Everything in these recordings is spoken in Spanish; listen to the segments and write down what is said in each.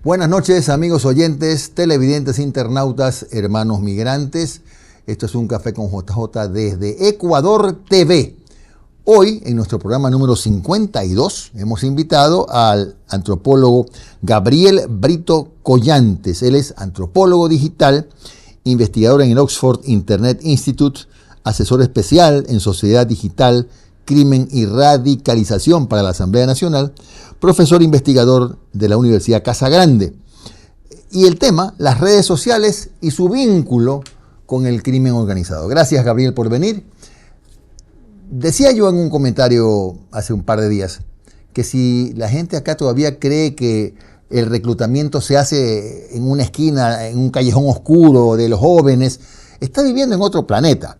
Buenas noches, amigos oyentes, televidentes, internautas, hermanos migrantes. Esto es Un Café con JJ desde Ecuador TV. Hoy, en nuestro programa número 52, hemos invitado al antropólogo Gabriel Brito Collantes. Él es antropólogo digital, investigador en el Oxford Internet Institute, asesor especial en sociedad digital, crimen y radicalización para la Asamblea Nacional, profesor investigador de la Universidad Casa Grande. Y el tema, las redes sociales y su vínculo con el crimen organizado. Gracias, Gabriel, por venir. Decía yo en un comentario hace un par de días que si la gente acá todavía cree que el reclutamiento se hace en una esquina, en un callejón oscuro de los jóvenes, está viviendo en otro planeta.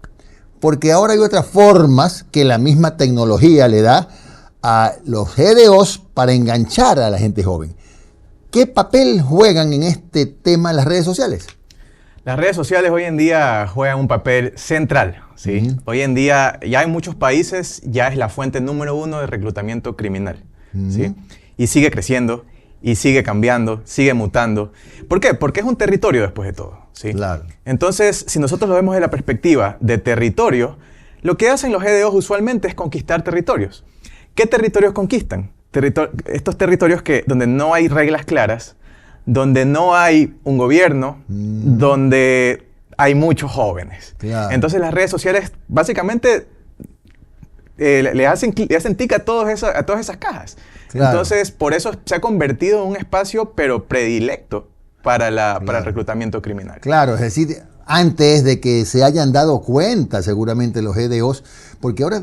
Porque ahora hay otras formas que la misma tecnología le da a los GDOs para enganchar a la gente joven. ¿Qué papel juegan en este tema las redes sociales? Las redes sociales hoy en día juegan un papel central, ¿sí? Hoy en día ya en muchos países ya es la fuente número 1 de reclutamiento criminal, ¿sí? Y sigue creciendo, y sigue cambiando, sigue mutando. ¿Por qué? Porque es un territorio después de todo, ¿sí? Claro. Entonces, si nosotros lo vemos desde la perspectiva de territorio, lo que hacen los GDOs usualmente es conquistar territorios. ¿Qué territorios conquistan? Estos territorios donde no hay reglas claras, donde no hay un gobierno, donde hay muchos jóvenes. Claro. Entonces las redes sociales básicamente le hacen tic a todas esas cajas. Claro. Entonces por eso se ha convertido en un espacio pero predilecto para el reclutamiento criminal. Claro, es decir, antes de que se hayan dado cuenta seguramente los GDOs, porque ahora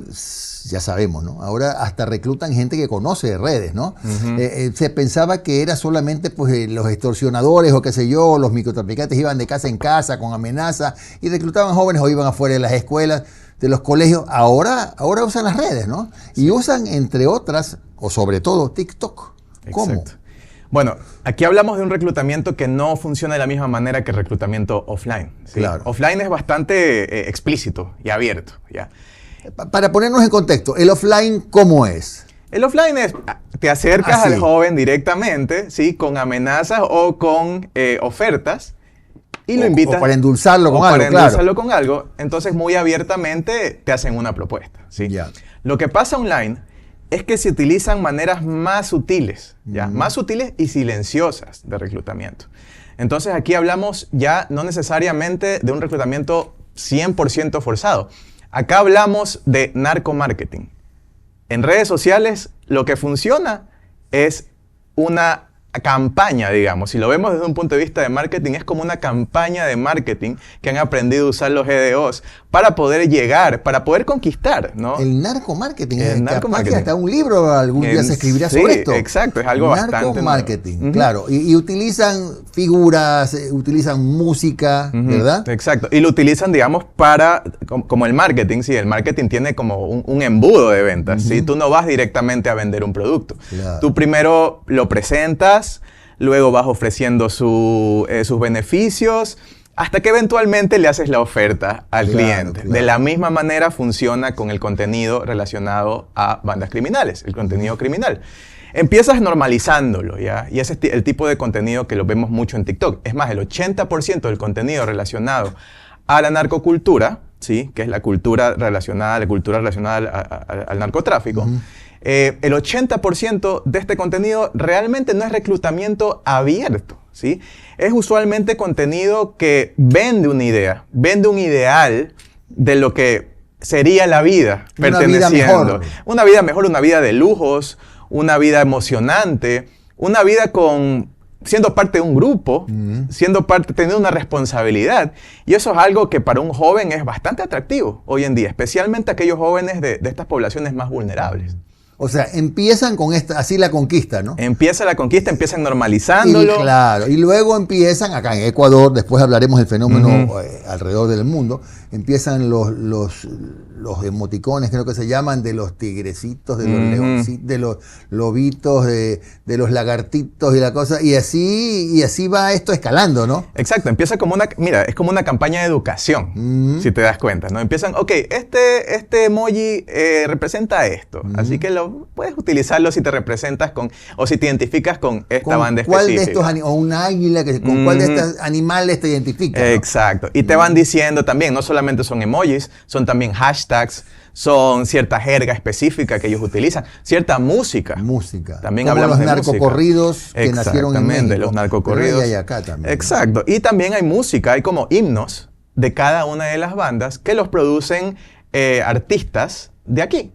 ya sabemos, ¿no? Ahora hasta reclutan gente que conoce de redes, ¿no? Se pensaba que era solamente pues, los extorsionadores o qué sé yo, los microtraficantes iban de casa en casa con amenazas y reclutaban jóvenes o iban afuera de las escuelas, de los colegios. Ahora usan las redes, ¿no? Sí. Y usan, entre otras, o sobre todo, TikTok. ¿Cómo? Exacto. Bueno, aquí hablamos de un reclutamiento que no funciona de la misma manera que el reclutamiento offline, ¿sí? Claro. Offline es bastante explícito y abierto, ¿ya? Para ponernos en contexto, ¿el offline cómo es? El offline es, te acercas al joven directamente, ¿sí? Con amenazas o con ofertas y lo invitas. O para endulzarlo con algo, para endulzarlo con algo. Entonces, muy abiertamente te hacen una propuesta, ¿sí? Yeah. Lo que pasa online es que se utilizan maneras más sutiles, ¿ya? Más sutiles y silenciosas de reclutamiento. Entonces, aquí hablamos ya no necesariamente de un reclutamiento 100% forzado. Acá hablamos de narcomarketing. En redes sociales lo que funciona es una campaña, digamos. Si lo vemos desde un punto de vista de marketing, es como una campaña de marketing que han aprendido a usar los GDOs para poder llegar, para poder conquistar, ¿no? El narcomarketing. Capaz que hasta un libro algún día se escribirá sobre esto. Exacto, es algo bastante narcomarketing, claro. Y utilizan figuras, utilizan música, ¿verdad? Exacto. Y lo utilizan, digamos, para, como el marketing, sí, el marketing tiene como un embudo de ventas, ¿sí? Tú no vas directamente a vender un producto. Claro. Tú primero lo presentas, luego vas ofreciendo sus beneficios, hasta que eventualmente le haces la oferta al cliente. Claro. De la misma manera funciona con el contenido relacionado a bandas criminales, el contenido criminal. Empiezas normalizándolo, ¿ya? Y ese es el tipo de contenido que lo vemos mucho en TikTok. Es más, el 80% del contenido relacionado a la narcocultura, ¿sí? Que es la cultura relacionada al narcotráfico, el 80% de este contenido realmente no es reclutamiento abierto, ¿sí? Es usualmente contenido que vende una idea, vende un ideal de lo que sería la vida perteneciendo. Una vida mejor, una vida de lujos, una vida emocionante, una vida siendo parte de un grupo, teniendo una responsabilidad. Y eso es algo que para un joven es bastante atractivo hoy en día, especialmente aquellos jóvenes de estas poblaciones más vulnerables. O sea, empiezan con así la conquista, ¿no? Empieza la conquista, empiezan normalizándolo. Claro, y luego empiezan, acá en Ecuador, después hablaremos del fenómeno alrededor del mundo, empiezan los emoticones, creo que se llaman, de los tigrecitos, de los leoncitos, de los lobitos, de los lagartitos y la cosa, y así va esto escalando, ¿no? Exacto, empieza como es como una campaña de educación, si te das cuenta, ¿no? Empiezan, ok, este emoji representa esto, así que lo pero puedes utilizarlo si te representas con, o si te identificas con esta banda ¿Cuál específica. de estos o un águila, con cuál de estos animales te identificas? ¿No? Exacto. Y te van diciendo también, no solamente son emojis, son también hashtags, son cierta jerga específica que ellos utilizan, cierta música. Música. También como hablamos los de narcocorridos que nacieron en México. de los narcocorridos. Pero hay acá también. Exacto. Y también hay música, hay como himnos de cada una de las bandas que los producen artistas de aquí.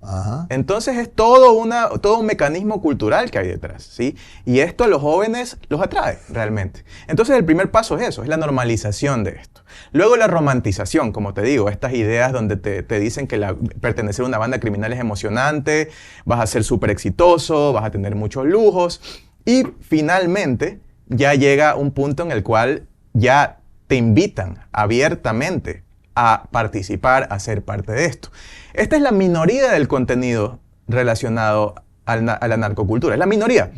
Ajá. Entonces es todo un mecanismo cultural que hay detrás, ¿sí? Y esto a los jóvenes los atrae realmente. Entonces el primer paso es eso, es la normalización de esto. Luego la romantización, como te digo, estas ideas donde te dicen que pertenecer a una banda criminal es emocionante, vas a ser súper exitoso, vas a tener muchos lujos. Y finalmente ya llega un punto en el cual ya te invitan abiertamente a participar, a ser parte de esto. Esta es la minoría del contenido relacionado a la narcocultura. Es la minoría.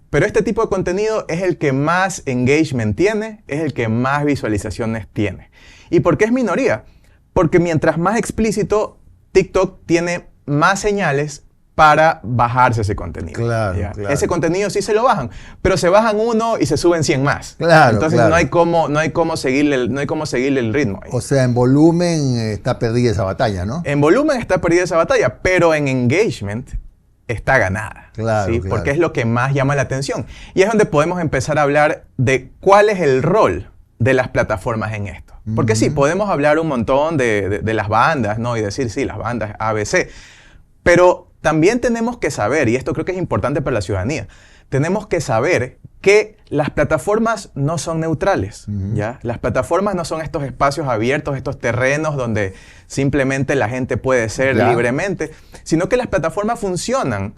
Pero este tipo de contenido es el que más engagement tiene, es el que más visualizaciones tiene. ¿Y por qué es minoría? Porque mientras más explícito, TikTok tiene más señales para bajarse ese contenido. Claro. Ese contenido sí se lo bajan, pero se bajan uno y se suben 100 más. Claro, entonces no hay cómo seguirle el ritmo ahí. O sea, en volumen está perdida esa batalla, ¿no? En volumen está perdida esa batalla, pero en engagement está ganada. Claro, ¿sí? claro. Porque es lo que más llama la atención. Y es donde podemos empezar a hablar de cuál es el rol de las plataformas en esto. Porque sí, podemos hablar un montón de las bandas, ¿no? Y decir, sí, las bandas ABC. Pero también tenemos que saber, y esto creo que es importante para la ciudadanía, tenemos que saber que las plataformas no son neutrales, ¿ya? Las plataformas no son estos espacios abiertos, estos terrenos donde simplemente la gente puede ser libremente, sino que las plataformas funcionan.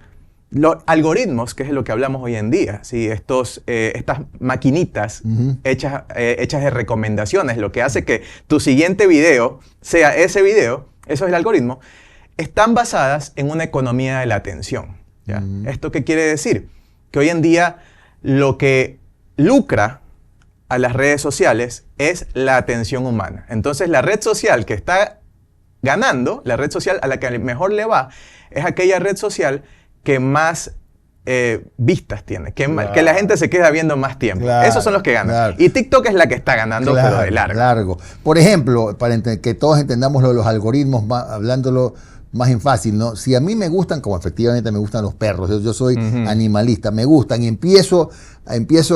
Los algoritmos, que es lo que hablamos hoy en día, ¿sí? Estas maquinitas hechas de recomendaciones, lo que hace que tu siguiente video sea ese video, eso es el algoritmo, están basadas en una economía de la atención, ¿ya? ¿Esto qué quiere decir? Que hoy en día lo que lucra a las redes sociales es la atención humana. Entonces la red social que está ganando, la red social a la que mejor le va, es aquella red social que más vistas tiene, que la gente se queda viendo más tiempo. Esos son los que ganan. Y TikTok es la que está ganando, pero de largo. Por ejemplo, para que todos entendamos los algoritmos, hablándolo más en fácil, ¿no? Si a mí me gustan, como efectivamente me gustan los perros, yo soy animalista, me gustan y empiezo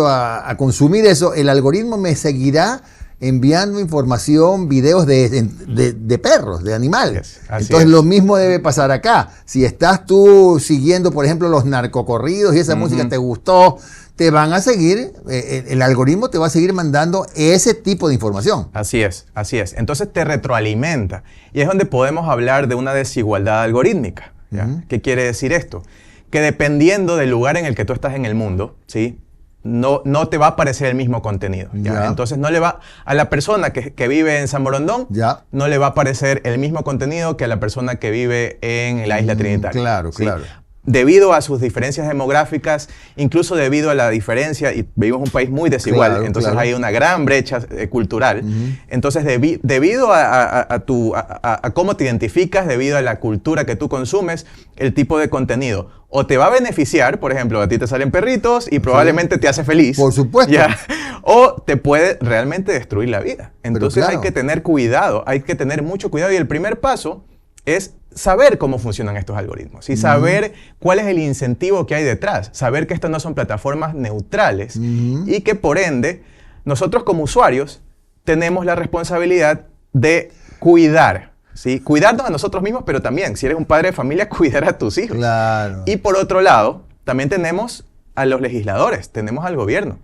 a consumir eso, el algoritmo me seguirá enviando información, videos de perros, de animales. Entonces lo mismo debe pasar acá. Si estás tú siguiendo, por ejemplo, los narcocorridos y esa música te gustó, te van a seguir, el algoritmo te va a seguir mandando ese tipo de información. Así es, así es. Entonces te retroalimenta. Y es donde podemos hablar de una desigualdad algorítmica, ¿ya? ¿Qué quiere decir esto? Que dependiendo del lugar en el que tú estás en el mundo, ¿sí? No te va a aparecer el mismo contenido. ¿ya? Entonces no le va a la persona que vive en San Borondón, no le va a aparecer el mismo contenido que a la persona que vive en la isla Trinitaria. Claro, ¿sí? claro. Debido a sus diferencias demográficas, incluso debido a la diferencia, y vivimos un país muy desigual, entonces hay una gran brecha cultural. Entonces, debido a cómo te identificas, debido a la cultura que tú consumes, el tipo de contenido o te va a beneficiar, por ejemplo, a ti te salen perritos y probablemente te hace feliz. Por supuesto. ¿ya? O te puede realmente destruir la vida. Entonces hay que tener cuidado, hay que tener mucho cuidado. Y el primer paso es saber cómo funcionan estos algoritmos y saber cuál es el incentivo que hay detrás. Saber que estas no son plataformas neutrales y que por ende nosotros como usuarios tenemos la responsabilidad de cuidar. ¿Sí? Cuidarnos a nosotros mismos, pero también, si eres un padre de familia, cuidar a tus hijos. Claro. Y por otro lado, también tenemos a los legisladores, tenemos al gobierno.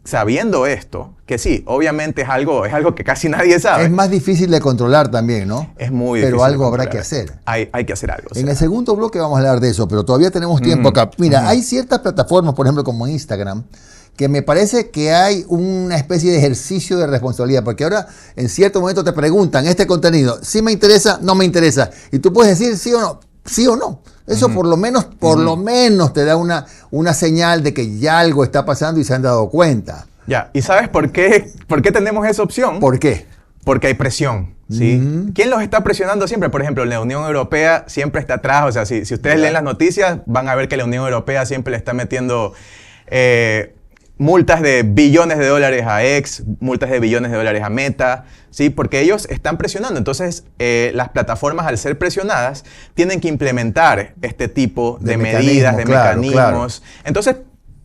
Sabiendo esto, que sí, obviamente es algo que casi nadie sabe. Es más difícil de controlar también, ¿no? Es muy difícil. Pero algo habrá que hacer. Hay que hacer algo. En el segundo bloque vamos a hablar de eso, pero todavía tenemos tiempo acá. Mira, hay ciertas plataformas, por ejemplo, como Instagram, que me parece que hay una especie de ejercicio de responsabilidad, porque ahora en cierto momento te preguntan, ¿este contenido sí me interesa? ¿No me interesa? Y tú puedes decir sí o no. Sí o no. Eso por lo menos te da una señal de que ya algo está pasando y se han dado cuenta. Ya, ¿y sabes por qué tenemos esa opción? ¿Por qué? porque hay presión, ¿sí? ¿Quién los está presionando siempre? Por ejemplo, la Unión Europea siempre está atrás. O sea, si ustedes leen las noticias, van a ver que la Unión Europea siempre le está metiendo multas de billones de dólares a X, multas de billones de dólares a Meta, ¿sí? Porque ellos están presionando. Entonces, las plataformas, al ser presionadas, tienen que implementar este tipo de medidas, de mecanismos. Claro. Entonces,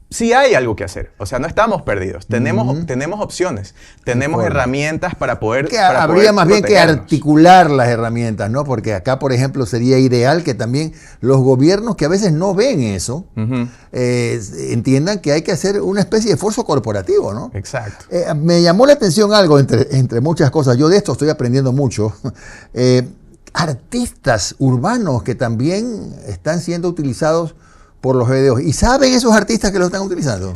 sí hay algo que hacer. O sea, no estamos perdidos. Tenemos opciones. Tenemos herramientas para poder habría más bien que articular las herramientas, ¿no? Porque acá, por ejemplo, sería ideal que también los gobiernos que a veces no ven eso, entiendan que hay que hacer una especie de esfuerzo corporativo, ¿no? Exacto. Me llamó la atención algo, entre muchas cosas. Yo de esto estoy aprendiendo mucho. Artistas urbanos que también están siendo utilizados por los videos. ¿Y saben esos artistas que lo están utilizando?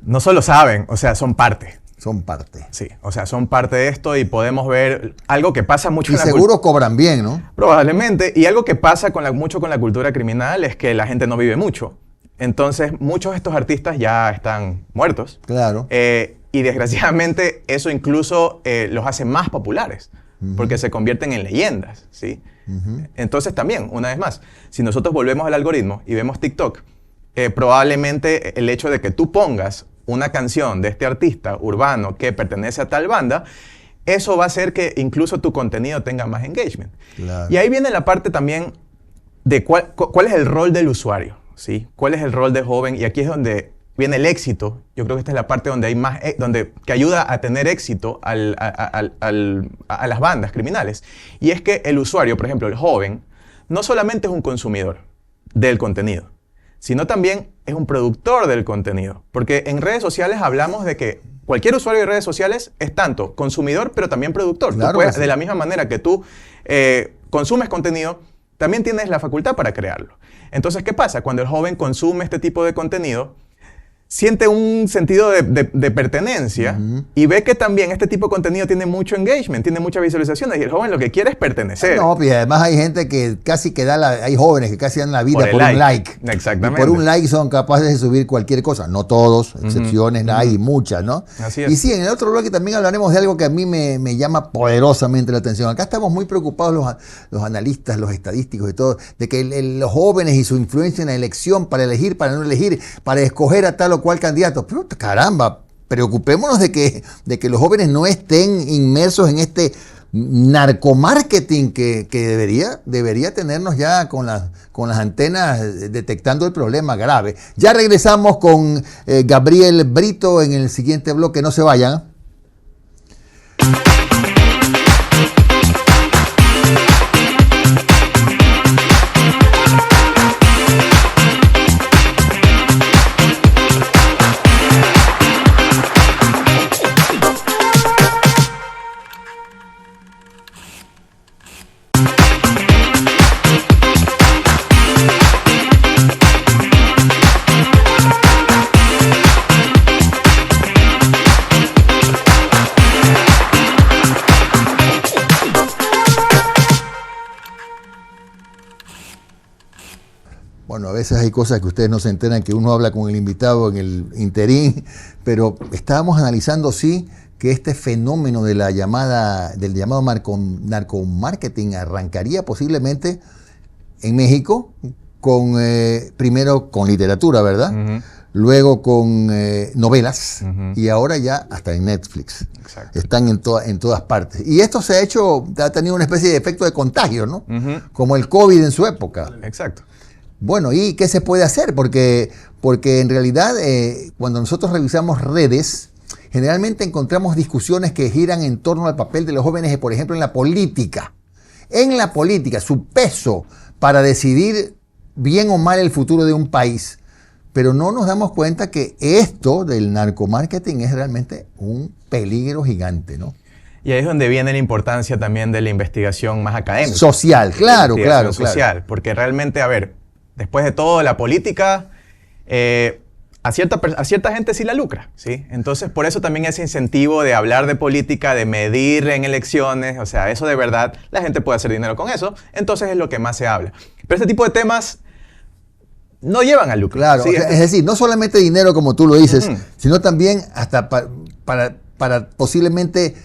No solo saben, o sea, son parte. Son parte. Sí, o sea, son parte de esto y podemos ver algo que pasa mucho en la cultura. Y seguro cobran bien, ¿no? Probablemente. Y algo que pasa mucho con la cultura criminal es que la gente no vive mucho. Entonces, muchos de estos artistas ya están muertos. Claro. Y desgraciadamente eso incluso los hace más populares, porque se convierten en leyendas, ¿sí? Entonces también, una vez más, si nosotros volvemos al algoritmo y vemos TikTok, probablemente el hecho de que tú pongas una canción de este artista urbano que pertenece a tal banda, eso va a hacer que incluso tu contenido tenga más engagement. Claro. Y ahí viene la parte también de cuál es el rol del usuario, ¿sí? ¿Cuál es el rol del joven? Y aquí es donde viene el éxito. Yo creo que esta es la parte donde hay más, que ayuda a tener éxito a las bandas criminales. Y es que el usuario, por ejemplo, el joven, no solamente es un consumidor del contenido, sino también es un productor del contenido. Porque en redes sociales hablamos de que cualquier usuario de redes sociales es tanto consumidor, pero también productor. Claro, tú puedes, de la misma manera que tú consumes contenido, también tienes la facultad para crearlo. Entonces, ¿qué pasa? Cuando el joven consume este tipo de contenido, siente un sentido de pertenencia y ve que también este tipo de contenido tiene mucho engagement, tiene muchas visualizaciones y el joven lo que quiere es pertenecer. No, y además hay gente que casi que hay jóvenes que casi dan la vida por un like. Exactamente. Y por un like son capaces de subir cualquier cosa. No todos, excepciones hay muchas, ¿no? Así es. Y sí, en el otro bloque también hablaremos de algo que a mí me llama poderosamente la atención. Acá estamos muy preocupados los analistas, los estadísticos y todo, de que los jóvenes y su influencia en la elección para elegir, para no elegir, para escoger a tal o cual candidato. Pero caramba, preocupémonos de que los jóvenes no estén inmersos en este narcomarketing que debería tenernos ya con las antenas detectando el problema grave. Ya regresamos con Gabriel Brito en el siguiente bloque. No se vayan. Bueno, a veces hay cosas que ustedes no se enteran, que uno habla con el invitado en el interín, pero estábamos analizando, sí, que este fenómeno de del llamado narcomarketing arrancaría posiblemente en México primero con literatura, ¿verdad? Luego con novelas y ahora ya hasta en Netflix. Exacto. Están en todas partes. Y esto ha tenido una especie de efecto de contagio, ¿no? Como el COVID en su época. Exacto. Bueno, ¿y qué se puede hacer? Porque en realidad cuando nosotros revisamos redes, generalmente encontramos discusiones que giran en torno al papel de los jóvenes, por ejemplo, en la política. En la política, su peso para decidir bien o mal el futuro de un país. Pero no nos damos cuenta que esto del narcomarketing es realmente un peligro gigante, ¿no? Y ahí es donde viene la importancia también de la investigación más académica. Social, claro. Social, porque realmente, a ver, después de todo, la política a cierta gente sí la lucra, ¿sí? Entonces, por eso también ese incentivo de hablar de política, de medir en elecciones, o sea, eso de verdad, la gente puede hacer dinero con eso, entonces es lo que más se habla. Pero este tipo de temas no llevan al lucro. Claro, ¿sí? O sea, es decir, no solamente dinero como tú lo dices, sino también hasta para posiblemente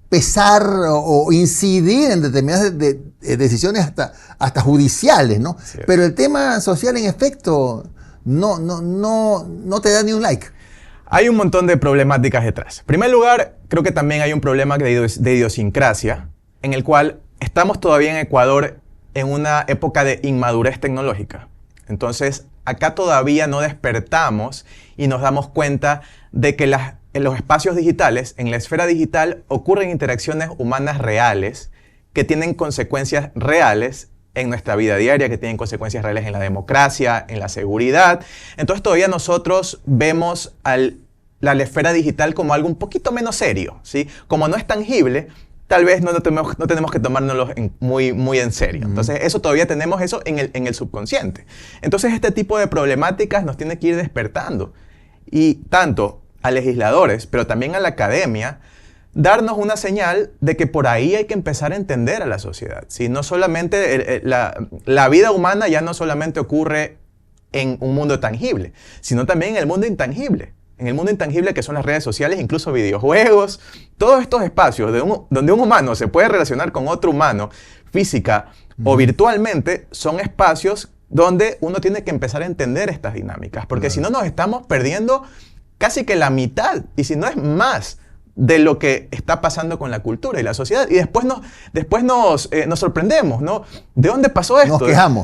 pesar o incidir en determinadas decisiones hasta judiciales, ¿no? Sí. Pero el tema social, en efecto, no te da ni un like. Hay un montón de problemáticas detrás. En primer lugar, creo que también hay un problema de idiosincrasia, en el cual estamos todavía en Ecuador en una época de inmadurez tecnológica. Entonces, acá todavía no despertamos y nos damos cuenta de que en los espacios digitales, en la esfera digital, ocurren interacciones humanas reales que tienen consecuencias reales en nuestra vida diaria, que tienen consecuencias reales en la democracia, en la seguridad. Entonces todavía nosotros vemos la esfera digital como algo un poquito menos serio, ¿sí? Como no es tangible, tal vez no tenemos que tomárnoslo muy en serio. Entonces eso todavía tenemos eso en el subconsciente. Entonces este tipo de problemáticas nos tiene que ir despertando. Y tanto a legisladores, pero también a la academia, darnos una señal de que por ahí hay que empezar a entender a la sociedad. ¿Sí? No solamente la vida humana ya no solamente ocurre en un mundo tangible, sino también en el mundo intangible. En el mundo intangible que son las redes sociales, incluso videojuegos, todos estos espacios donde un humano se puede relacionar con otro humano física o virtualmente, son espacios donde uno tiene que empezar a entender estas dinámicas, porque si no nos estamos perdiendo casi que la mitad, y si no es más, de lo que está pasando con la cultura y la sociedad. Y después nos sorprendemos, ¿no? ¿De dónde pasó esto?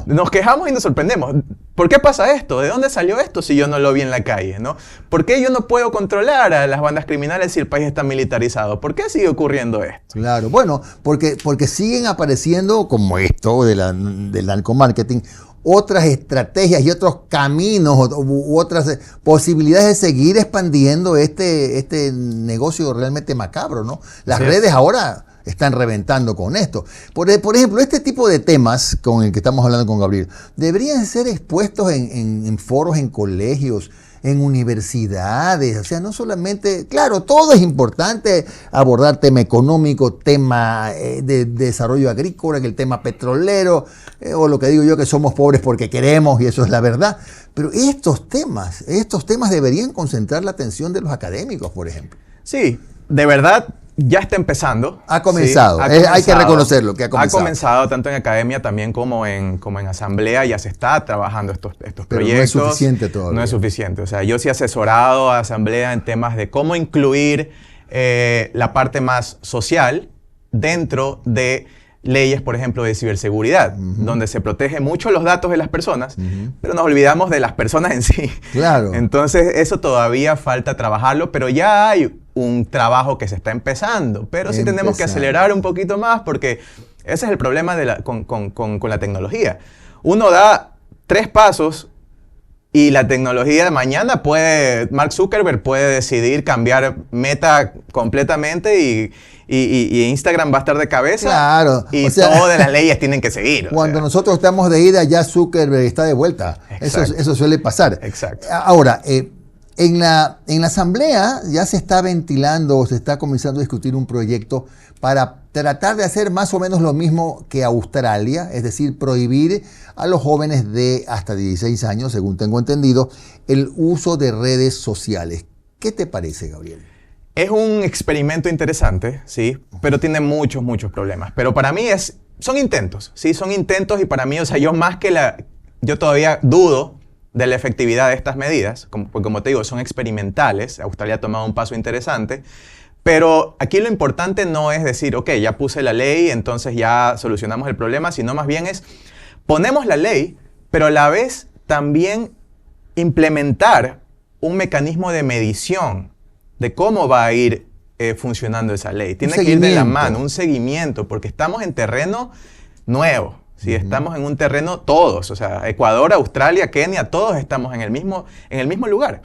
Nos quejamos y nos sorprendemos. ¿Por qué pasa esto? ¿De dónde salió esto si yo no lo vi en la calle, ¿no? ¿Por qué yo no puedo controlar a las bandas criminales si el país está militarizado? ¿Por qué sigue ocurriendo esto? Claro, bueno, porque siguen apareciendo, como esto del narcomarketing, otras estrategias y otros caminos u otras posibilidades de seguir expandiendo este negocio realmente macabro, ¿no? Las redes ahora están reventando con esto. Por ejemplo, este tipo de temas con el que estamos hablando con Gabriel deberían ser expuestos en foros, en colegios, en universidades, o sea, no solamente, claro, todo es importante, abordar tema económico, tema de desarrollo agrícola, que el tema petrolero, o lo que digo yo, que somos pobres porque queremos, y eso es la verdad, pero estos temas deberían concentrar la atención de los académicos, por ejemplo. Sí, de verdad, ya está empezando. Ha comenzado. Sí, hay que reconocerlo, que ha comenzado. Ha comenzado tanto en academia también como en asamblea. Ya se está trabajando estos proyectos. Pero no es suficiente todavía. No es suficiente. O sea, yo sí he asesorado a asamblea en temas de cómo incluir la parte más social dentro de leyes, por ejemplo, de ciberseguridad, donde se protege mucho los datos de las personas, pero nos olvidamos de las personas en sí. Claro. Entonces, eso todavía falta trabajarlo, pero ya hay un trabajo que se está empezando, pero sí tenemos que acelerar un poquito más, porque ese es el problema con la tecnología. Uno da 3 pasos y la tecnología de mañana Mark Zuckerberg puede decidir cambiar Meta completamente y Instagram va a estar de cabeza. Claro. Y todas las leyes tienen que seguir. Cuando nosotros estamos de ida, ya Zuckerberg está de vuelta. Eso suele pasar. Exacto. Ahora, en la asamblea ya se está ventilando, se está comenzando a discutir un proyecto para tratar de hacer más o menos lo mismo que Australia, es decir, prohibir a los jóvenes de hasta 16 años, según tengo entendido, el uso de redes sociales. ¿Qué te parece, Gabriel? Es un experimento interesante, sí, pero tiene muchos problemas. Pero para mí son intentos, sí, son intentos, y para mí, o sea, yo todavía dudo de la efectividad de estas medidas, porque como te digo, son experimentales. Australia ha tomado un paso interesante, pero aquí lo importante no es decir, ok, ya puse la ley, entonces ya solucionamos el problema, sino más bien ponemos la ley, pero a la vez también implementar un mecanismo de medición de cómo va a ir funcionando esa ley. Tiene que ir de la mano, un seguimiento, porque estamos en terreno nuevo. ¿Sí? Estamos en un terreno todos, o sea, Ecuador, Australia, Kenia, todos estamos en el mismo lugar.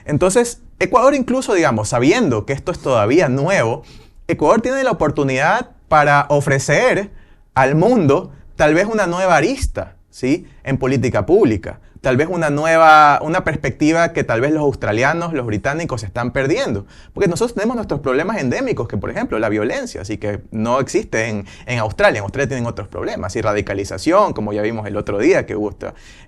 Entonces, Ecuador incluso, digamos, sabiendo que esto es todavía nuevo, Ecuador tiene la oportunidad para ofrecer al mundo tal vez una nueva arista, ¿sí? En política pública. Tal vez una perspectiva que tal vez los australianos, los británicos están perdiendo. Porque nosotros tenemos nuestros problemas endémicos, que por ejemplo la violencia, así que no existe en Australia. En Australia tienen otros problemas, y radicalización, como ya vimos el otro día que hubo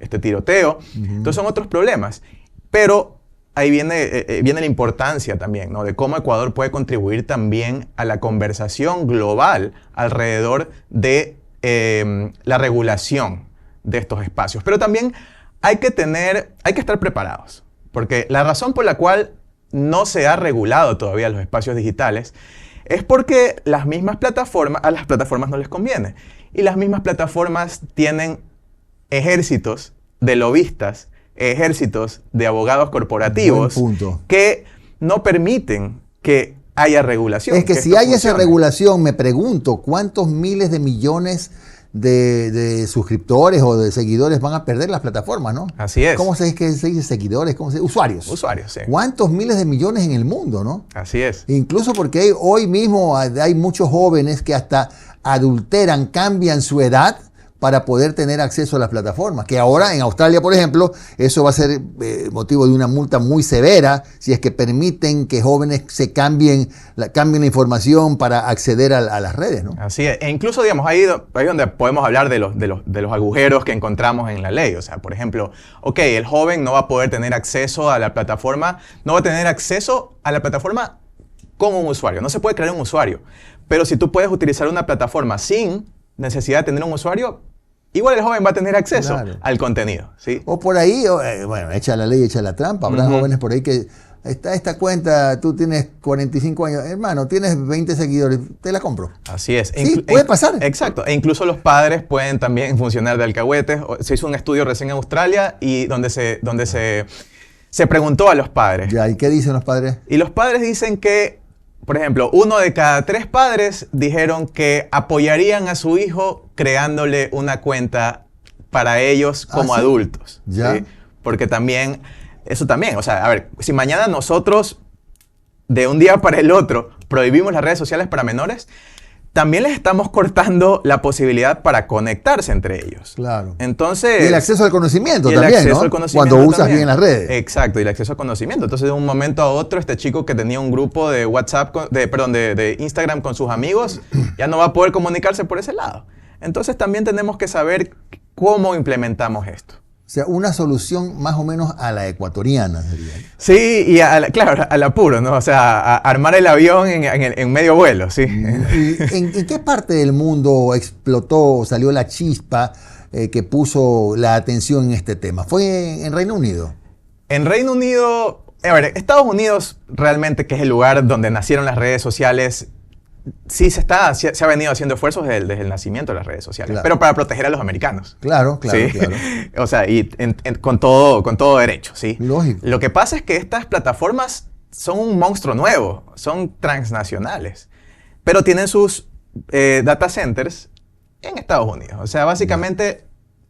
este tiroteo. Entonces son otros problemas. Pero ahí viene la importancia también, ¿no? De cómo Ecuador puede contribuir también a la conversación global alrededor de la regulación de estos espacios. Pero también hay que estar preparados, porque la razón por la cual no se ha regulado todavía los espacios digitales es porque a las plataformas no les conviene. Y las mismas plataformas tienen ejércitos de lobistas, ejércitos de abogados corporativos que no permiten que haya regulación. Es que si hay esa regulación, me pregunto, ¿cuántos miles de millones de suscriptores o de seguidores van a perder las plataformas, ¿no? Así es. ¿Cómo se dice seguidores? ¿Cómo se dice? Usuarios. Usuarios, sí. ¿Cuántos miles de millones en el mundo, no? Así es. Incluso porque hoy mismo hay muchos jóvenes que hasta adulteran, cambian su edad para poder tener acceso a las plataformas. Que ahora en Australia, por ejemplo, eso va a ser motivo de una multa muy severa si es que permiten que jóvenes se cambien la información para acceder a las redes, ¿no? Así es. E incluso, digamos, ahí donde podemos hablar de los agujeros que encontramos en la ley. O sea, por ejemplo, el joven no va a poder tener acceso a la plataforma, no va a tener acceso a la plataforma como un usuario. No se puede crear un usuario. Pero si tú puedes utilizar una plataforma sin necesidad de tener un usuario, igual el joven va a tener acceso al contenido, ¿sí? O por ahí, bueno, echa la ley, echa la trampa. Habrá jóvenes por ahí que esta cuenta, tú tienes 45 años, hermano, tienes 20 seguidores, te la compro. Así es. Sí, puede pasar. Exacto. E incluso los padres pueden también funcionar de alcahuetes. Se hizo un estudio recién en Australia y donde se preguntó a los padres. Ya, ¿y qué dicen los padres? Y los padres dicen que, por ejemplo, 1 de cada 3 padres dijeron que apoyarían a su hijo creándole una cuenta para ellos como adultos. Ya. ¿Sí? Porque eso también, o sea, a ver, si mañana nosotros de un día para el otro prohibimos las redes sociales para menores, también les estamos cortando la posibilidad para conectarse entre ellos. Claro. Entonces, y el acceso al conocimiento también, ¿no? Cuando usas bien las redes. Exacto, y el acceso al conocimiento. Entonces, de un momento a otro, este chico que tenía un grupo de WhatsApp, de Instagram con sus amigos, ya no va a poder comunicarse por ese lado. Entonces, también tenemos que saber cómo implementamos esto. O sea, una solución más o menos a la ecuatoriana sería. Sí, y claro, al apuro, ¿no? O sea, armar el avión en medio vuelo, ¿sí? ¿En qué parte del mundo explotó, salió la chispa que puso la atención en este tema? ¿Fue en Reino Unido? En Reino Unido, a ver, Estados Unidos realmente, que es el lugar donde nacieron las redes sociales, sí se ha venido haciendo esfuerzos desde el nacimiento de las redes sociales, claro, pero para proteger a los americanos. Claro. ¿Sí? O sea, y con todo derecho, ¿sí? Lógico. Lo que pasa es que estas plataformas son un monstruo nuevo, son transnacionales, pero tienen sus data centers en Estados Unidos. O sea, básicamente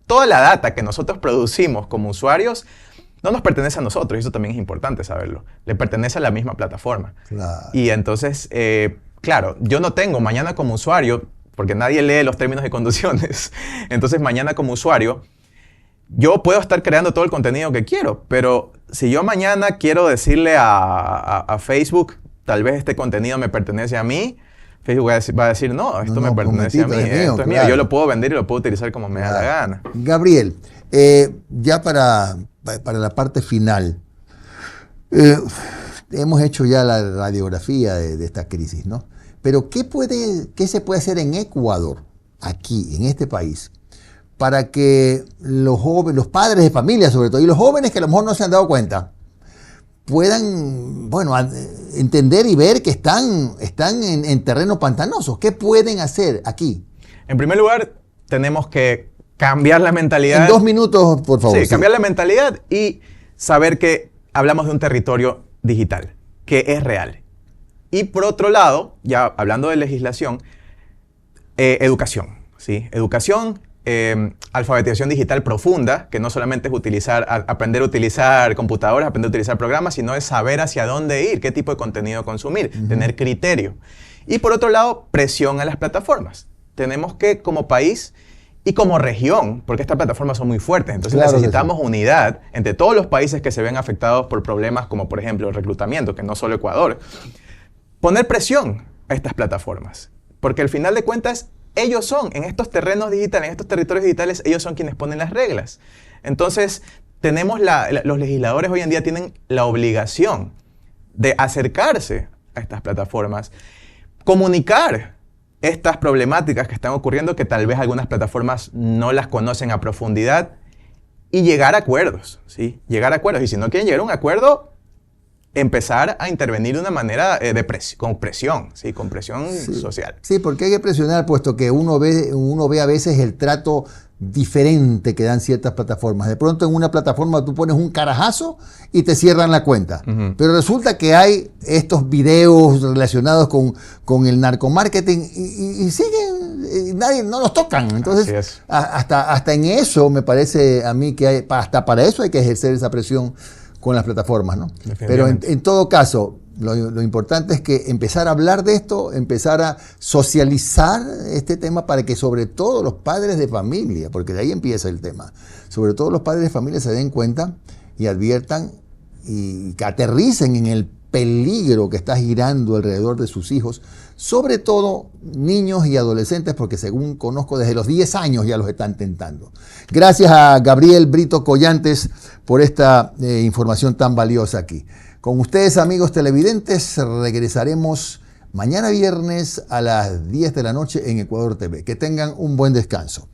toda la data que nosotros producimos como usuarios no nos pertenece a nosotros, y eso también es importante saberlo. Le pertenece a la misma plataforma. Claro. Y entonces, claro, yo no tengo mañana como usuario, porque nadie lee los términos y condiciones, entonces mañana como usuario, yo puedo estar creando todo el contenido que quiero, pero si yo mañana quiero decirle a Facebook, tal vez este contenido me pertenece a mí, Facebook va a decir, no, esto me pertenece a mí, esto es mío, yo lo puedo vender y lo puedo utilizar como me da la gana. Gabriel, ya para la parte final, hemos hecho ya la radiografía de esta crisis, ¿no? Pero ¿qué se puede hacer en Ecuador, aquí, en este país, para que los jóvenes, los padres de familia sobre todo, y los jóvenes que a lo mejor no se han dado cuenta, puedan, bueno, entender y ver que están en terreno pantanoso? ¿Qué pueden hacer aquí? En primer lugar, tenemos que cambiar la mentalidad. En 2 minutos, por favor. Sí, cambiar la mentalidad y saber que hablamos de un territorio digital, que es real. Y por otro lado, ya hablando de legislación, educación, ¿sí? Educación, alfabetización digital profunda, que no solamente es aprender a utilizar computadoras, aprender a utilizar programas, sino es saber hacia dónde ir, qué tipo de contenido consumir, tener criterio. Y por otro lado, presión a las plataformas. Tenemos que, como país y como región, porque estas plataformas son muy fuertes, entonces necesitamos unidad entre todos los países que se ven afectados por problemas como, por ejemplo, el reclutamiento, que no solo Ecuador, poner presión a estas plataformas, porque al final de cuentas, ellos son, en estos terrenos digitales, en estos territorios digitales, ellos son quienes ponen las reglas. Entonces, los legisladores hoy en día tienen la obligación de acercarse a estas plataformas, comunicar estas problemáticas que están ocurriendo, que tal vez algunas plataformas no las conocen a profundidad, y llegar a acuerdos, ¿sí? Llegar a acuerdos. Y si no quieren llegar a un acuerdo, empezar a intervenir de una manera con presión, ¿sí? Con presión social. Sí, porque hay que presionar, puesto que uno ve a veces el trato diferente que dan ciertas plataformas. De pronto en una plataforma tú pones un carajazo y te cierran la cuenta. Pero resulta que hay estos videos relacionados con el narcomarketing y siguen, nadie, no los tocan. Entonces, hasta en eso me parece a mí que hasta para eso hay que ejercer esa presión con las plataformas, ¿no? Pero en todo caso, lo importante es que empezar a hablar de esto, empezar a socializar este tema para que sobre todo los padres de familia, porque de ahí empieza el tema, sobre todo los padres de familia se den cuenta y adviertan y que aterricen en el peligro que está girando alrededor de sus hijos, sobre todo niños y adolescentes, porque según conozco desde los 10 años ya los están tentando. Gracias a Gabriel Brito Collantes por esta información tan valiosa aquí. Con ustedes, amigos televidentes, regresaremos mañana viernes a las 10 de la noche en Ecuador TV. Que tengan un buen descanso.